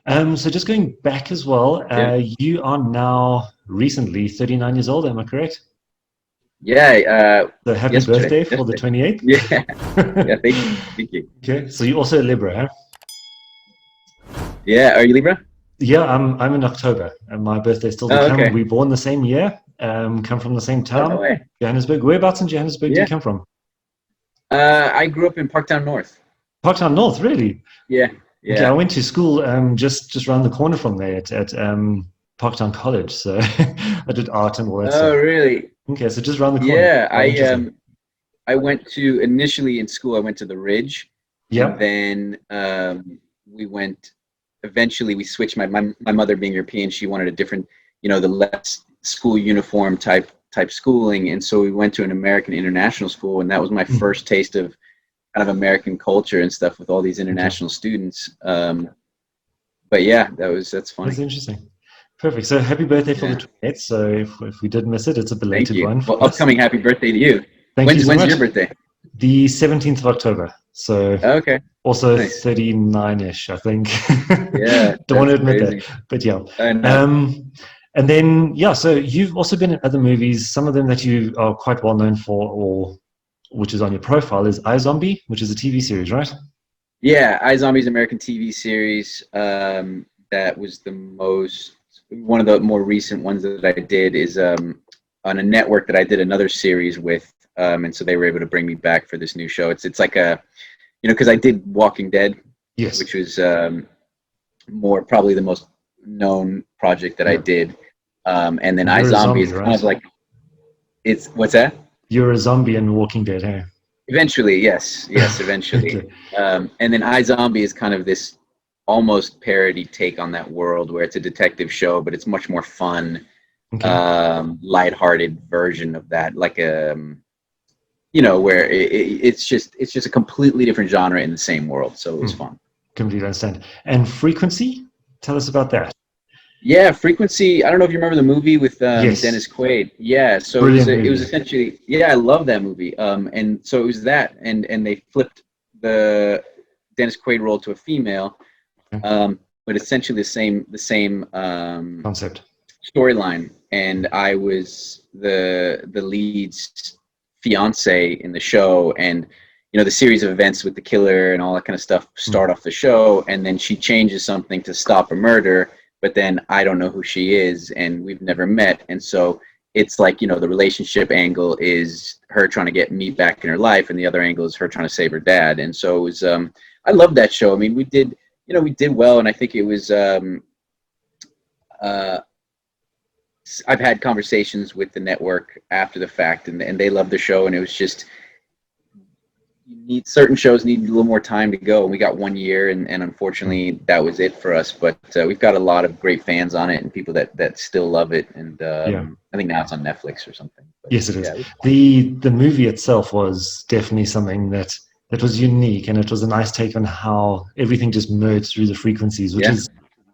So just going back as well, Yeah. you are now recently 39 years old, am I correct? Yeah. So happy Yesterday. birthday for the Yesterday. 28th. Yeah. Yeah. Thank you. Thank you. Okay, so you're also a Libra, huh? Yeah. Are you Libra? Yeah, I'm in October, and my birthday's still to Oh, come. okay. We born the same year, come from the same Oh, no town, way. Johannesburg. Whereabouts in Johannesburg do you Yeah. come from? I grew up in Parktown North. Parktown North, really? Yeah. Okay, I Yeah. went to school just around the corner from there at Parktown College. So I did art and all that Oh, stuff. really? Okay, so just around the corner. Yeah. Quite interesting. I went to initially in school. I went to the Ridge, and Yeah. then we went. Eventually, we switched. My mother being European, she wanted a different, the less school uniform type schooling, and so we went to an American international school, and that was my Mm, first taste of kind of American culture and stuff with all these okay, international students. But yeah, that's that's funny. interesting. Perfect. So happy birthday for the Yeah, 28th. So if we did miss it, it's a thank belated you. one Well, for us. upcoming happy birthday to you. Thank you When's so when's much. your birthday? The 17th of October. So Okay, also nice. 39-ish, I think. Yeah, Don't want that's to admit that, crazy. but yeah. I know. And then, yeah, so you've also been in other movies, some of them that you are quite well known for, or which is on your profile, is iZombie, which is a TV series, right? Yeah, iZombie's American TV series. That was one of the more recent ones that I did is on a network that I did another series with, and so they were able to bring me back for this new show. It's like because I did Walking Dead, which Yes. was more probably the most known project that I Yeah. did, and then And you're a iZombie is zombie, kind right? of like it's what's that? You're a zombie in Walking Dead, hey? Eventually, yes, eventually. Okay. And then iZombie is kind of this almost parody take on that world where it's a detective show, but it's much more fun, Okay. lighthearted version of that, like where it's just a completely different genre in the same world. So it was Hmm. fun. Completely understand. And Frequency? Tell us about that. Yeah, Frequency. I don't know if you remember the movie with Yes. Dennis Quaid. Yeah, so Brilliant it was movie. essentially, yeah, I love that movie. And so it was that, and they flipped the Dennis Quaid role to a female, Okay. but essentially the same Concept. storyline. And I was the lead's fiance in the show, and the series of events with the killer and all that kind of stuff Hmm. start off the show, and then she changes something to stop a murder, but then I don't know who she is, and we've never met, and so it's like the relationship angle is her trying to get me back in her life, and the other angle is her trying to save her dad, and so it was. I love that show. I mean, we did well, and I think it was. Uh, I've had conversations with the network after the fact, and they love the show, and it was just certain shows need a little more time to go, and we got 1 year, and Hmm. unfortunately that was it for us. But we've got a lot of great fans on it and people that still love it, and Yeah. I think now it's on Netflix or something. But Yes, it is. yeah, it was fun. The movie itself was definitely something that was unique, and it was a nice take on how everything just merged through the frequencies, which Yeah, is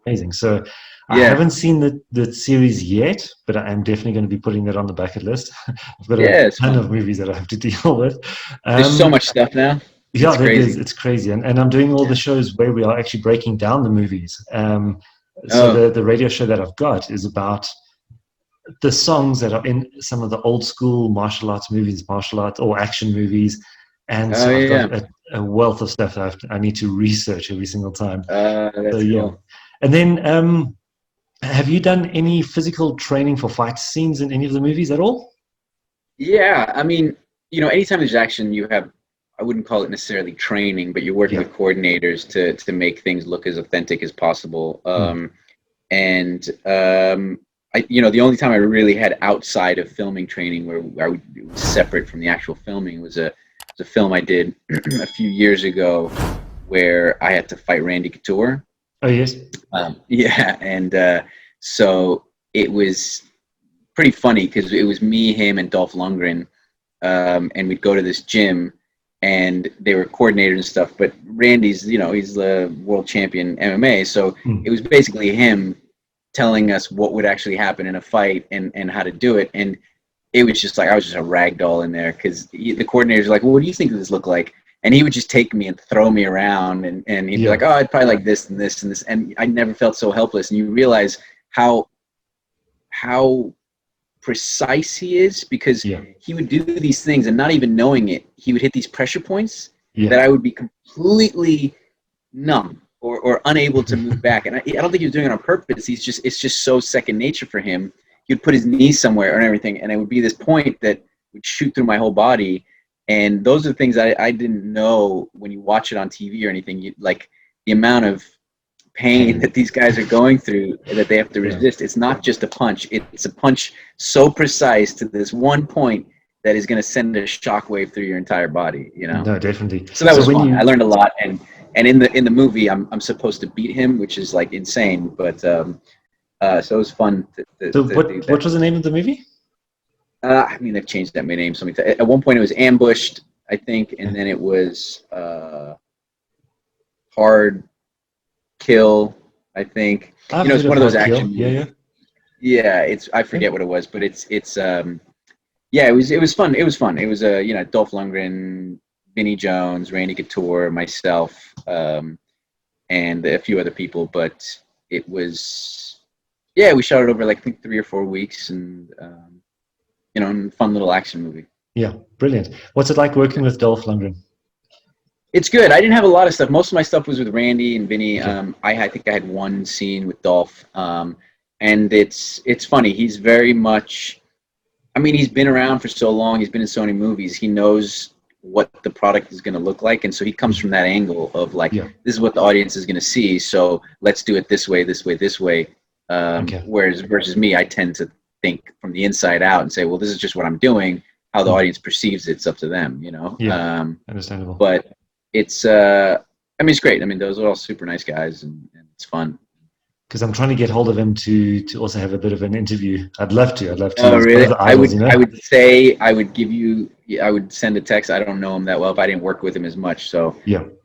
amazing. So I yeah, haven't seen the series yet, but I am definitely going to be putting that on the bucket list. I've got a yeah. It's ton fun. of movies that I have to deal with. There's so Um, much stuff now. yeah, It's there is. crazy. It's crazy, and I'm doing all the Yeah. shows where we are actually breaking down the movies. So Oh, the radio show that I've got is about the songs that are in some of the old school martial arts movies, martial arts or action movies. And oh so I've got yeah. a wealth of stuff that I need to research every single time. So That's yeah. cool. And then have you done any physical training for fight scenes in any of the movies at all? Yeah, I mean, anytime there's action, I wouldn't call it necessarily training, but you're working Yeah. with coordinators to make things look as authentic as possible. Mm. And the only time I really had outside of filming training where it was separate from the actual filming was a film I did a few years ago where I had to fight Randy Couture. Oh yes. Yeah, and so it was pretty funny because it was me, him, and Dolph Lundgren, and we'd go to this gym, and they were coordinators and stuff. But Randy's, he's the world champion MMA, so it Mm. was basically him telling us what would actually happen in a fight and how to do it. And it was just like I was just a rag doll in there because the coordinators were like, "Well, what do you think this look like?" and he would just take me and throw me around, and he'd be like, oh, I'd probably like this and this and this, and I never felt so helpless. And you realize how precise he is, because he would do these things and not even knowing it, he would hit these pressure points that I would be completely numb or unable to move back. And I don't think he was doing it on purpose. It's just so second nature for him. He would put his knee somewhere and everything, and it would be this point that would shoot through my whole body. And those are the things I didn't know when you watch it on TV or anything. Like the amount of pain that these guys are going through that they have to resist. It's not just a punch. It's a punch so precise to this one point that is going to send a shockwave through your entire body. You know? No, definitely. So that was fun. I learned a lot, and in the movie, I'm supposed to beat him, which is like insane. But so it was fun. What was the name of the movie? I mean, they've changed that many names so many times. At one point, it was Ambushed, I think, and then it was Hard Kill, I think. It's one of those action movies. Yeah, I forget what it was, but it was fun. It was fun. It was Dolph Lundgren, Vinnie Jones, Randy Couture, myself, and a few other people. But it was, we shot it over like I think 3 or 4 weeks, and fun little action movie. Yeah, brilliant. What's it like working with Dolph Lundgren? It's good. I didn't have a lot of stuff. Most of my stuff was with Randy and Vinny. I think I had one scene with Dolph, and it's funny. He's very much. I mean, he's been around for so long. He's been in so many movies. He knows what the product is going to look like, and so he comes from that angle of like, this is what the audience is going to see. So let's do it this way, this way, this way. Whereas versus me, I tend to think from the inside out and say, well, this is just what I'm doing. How the audience perceives it's up to them. Understandable. But it's it's great. I mean, those are all super nice guys, and it's fun. Because I'm trying to get hold of him to also have a bit of an interview. I'd love to. Oh, really? I would send a text. I don't know him that well. If I didn't work with him as much, so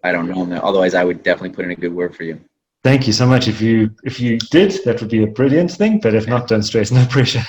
I don't know him. Otherwise, I would definitely put in a good word for you. Thank you so much. If you did, that would be a brilliant thing. But if not, don't stress. No pressure.